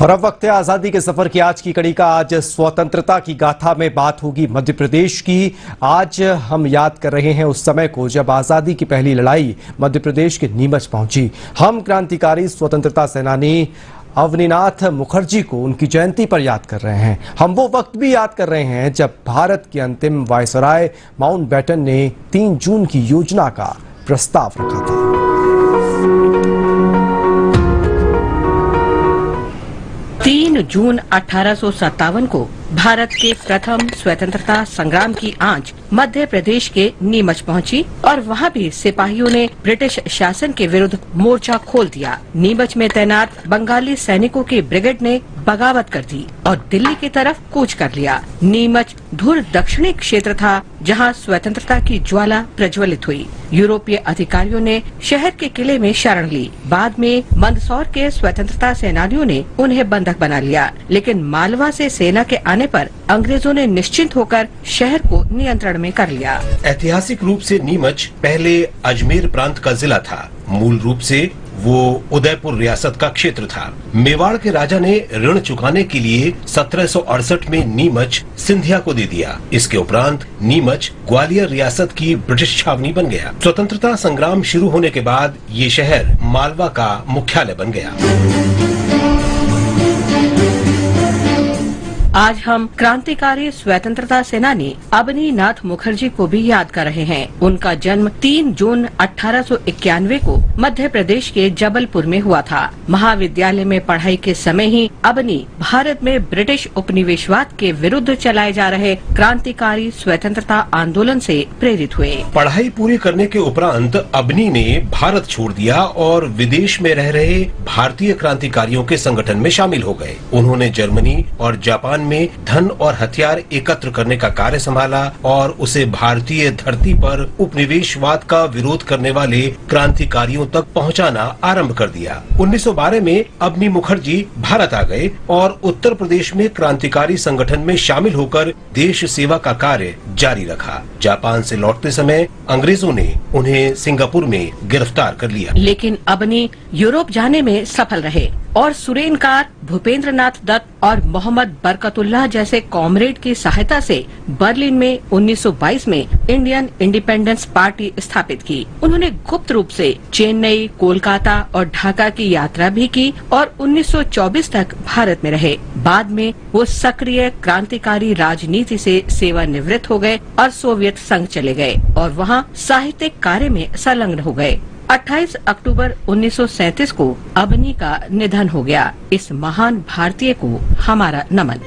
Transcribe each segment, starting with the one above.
और अब वक्त है आजादी के सफर की आज की कड़ी का। आज स्वतंत्रता की गाथा में बात होगी मध्य प्रदेश की। आज हम याद कर रहे हैं उस समय को जब आजादी की पहली लड़ाई मध्य प्रदेश के नीमच पहुंची। हम क्रांतिकारी स्वतंत्रता सेनानी अवनीनाथ मुखर्जी को उनकी जयंती पर याद कर रहे हैं। हम वो वक्त भी याद कर रहे हैं जब भारत के अंतिम वायसराय माउंटबेटन ने 3 जून की योजना का प्रस्ताव रखा था। 3 जून 1857 को भारत के प्रथम स्वतंत्रता संग्राम की आंच मध्य प्रदेश के नीमच पहुंची और वहां भी सिपाहियों ने ब्रिटिश शासन के विरुद्ध मोर्चा खोल दिया। नीमच में तैनात बंगाली सैनिकों की ब्रिगेड ने बगावत कर दी और दिल्ली की तरफ कूच कर लिया। नीमच धुर दक्षिणी क्षेत्र था जहां स्वतंत्रता की ज्वाला प्रज्वलित हुई। यूरोपीय अधिकारियों ने शहर के किले में शरण ली। बाद में मंदसौर के स्वतंत्रता सेनानियों ने उन्हें बंधक बना लिया, लेकिन मालवा से सेना के आने पर अंग्रेजों ने निश्चिंत होकर शहर को नियंत्रण में कर लिया। ऐतिहासिक रूप से नीमच पहले अजमेर प्रांत का जिला था। मूल रूप से वो उदयपुर रियासत का क्षेत्र था। मेवाड़ के राजा ने ऋण चुकाने के लिए 1768 में नीमच सिंधिया को दे दिया। इसके उपरांत नीमच ग्वालियर रियासत की ब्रिटिश छावनी बन गया। स्वतंत्रता संग्राम शुरू होने के बाद ये शहर मालवा का मुख्यालय बन गया। आज हम क्रांतिकारी स्वतंत्रता सेनानी अवनीनाथ मुखर्जी को भी याद कर रहे हैं। उनका जन्म 3 जून 1891 को मध्य प्रदेश के जबलपुर में हुआ था। महाविद्यालय में पढ़ाई के समय ही अवनी भारत में ब्रिटिश उपनिवेशवाद के विरुद्ध चलाए जा रहे क्रांतिकारी स्वतंत्रता आंदोलन से प्रेरित हुए। पढ़ाई पूरी करने के उपरांत अवनी ने भारत छोड़ दिया और विदेश में रह रहे भारतीय क्रांतिकारियों के संगठन में शामिल हो गए। उन्होंने जर्मनी और जापान में धन और हथियार एकत्र करने का कार्य संभाला और उसे भारतीय धरती पर उपनिवेशवाद का विरोध करने वाले क्रांतिकारियों तक पहुंचाना आरंभ कर दिया। 1912 में अवनी मुखर्जी भारत आ गए और उत्तर प्रदेश में क्रांतिकारी संगठन में शामिल होकर देश सेवा का कार्य जारी रखा। जापान से लौटते समय अंग्रेजों ने उन्हें सिंगापुर में गिरफ्तार कर लिया, लेकिन अवनी यूरोप जाने में सफल रहे और सुरेनकार, भूपेंद्रनाथ दत्त और मोहम्मद बरकतुल्लाह जैसे कॉमरेड की सहायता से बर्लिन में 1922 में इंडियन इंडिपेंडेंस पार्टी स्थापित की। उन्होंने गुप्त रूप से चेन्नई, कोलकाता और ढाका की यात्रा भी की और 1924 तक भारत में रहे। बाद में वो सक्रिय क्रांतिकारी राजनीति से सेवानिवृत्त हो गए और सोवियत संघ चले गए और वहाँ साहित्यिक कार्य में संलग्न हो गए। 28 अक्टूबर 1937 को अवनी का निधन हो गया। इस महान भारतीय को हमारा नमन।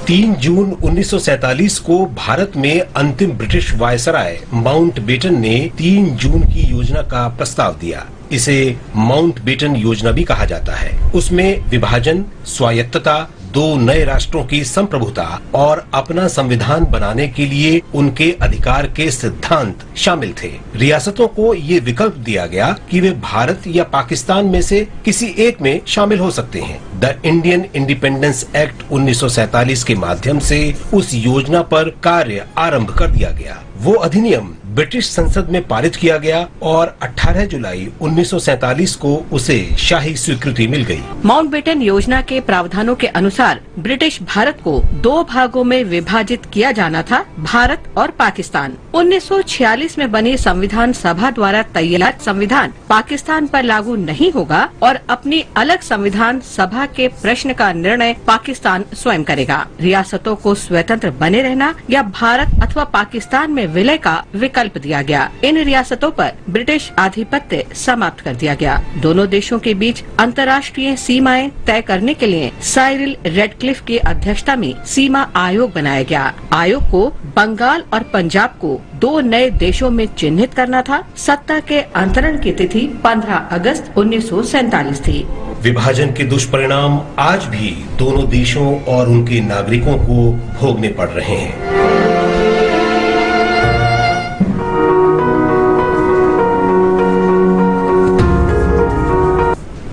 3 जून 1947 को भारत में अंतिम ब्रिटिश वायसराय माउंटबेटन ने 3 जून की योजना का प्रस्ताव दिया। इसे माउंटबेटन योजना भी कहा जाता है। उसमें विभाजन, स्वायत्तता, 2 नए राष्ट्रों की संप्रभुता और अपना संविधान बनाने के लिए उनके अधिकार के सिद्धांत शामिल थे। रियासतों को ये विकल्प दिया गया कि वे भारत या पाकिस्तान में से किसी एक में शामिल हो सकते हैं। द इंडियन इंडिपेंडेंस एक्ट 1947 के माध्यम से उस योजना पर कार्य आरंभ कर दिया गया। वो अधिनियम ब्रिटिश संसद में पारित किया गया और 18 जुलाई 1947 को उसे शाही स्वीकृति मिल गई। माउंटबेटन योजना के प्रावधानों के अनुसार ब्रिटिश भारत को 2 भागों में विभाजित किया जाना था, भारत और पाकिस्तान। 1946 में बनी संविधान सभा द्वारा तैयार संविधान पाकिस्तान पर लागू नहीं होगा और अपनी अलग संविधान सभा के प्रश्न का निर्णय पाकिस्तान स्वयं करेगा। रियासतों को स्वतंत्र बने रहना या भारत अथवा पाकिस्तान में विलय का विकल्प दिया गया। इन रियासतों पर ब्रिटिश आधिपत्य समाप्त कर दिया गया। दोनों देशों के बीच अंतर्राष्ट्रीय सीमाएं तय करने के लिए साइरिल रेडक्लिफ की अध्यक्षता में सीमा आयोग बनाया गया। आयोग को बंगाल और पंजाब को 2 नए देशों में चिन्हित करना था। सत्ता के अंतरण की तिथि 15 अगस्त 1947 थी। विभाजन के दुष्परिणाम आज भी दोनों देशों और उनके नागरिकों को भोगने पड़ रहे हैं।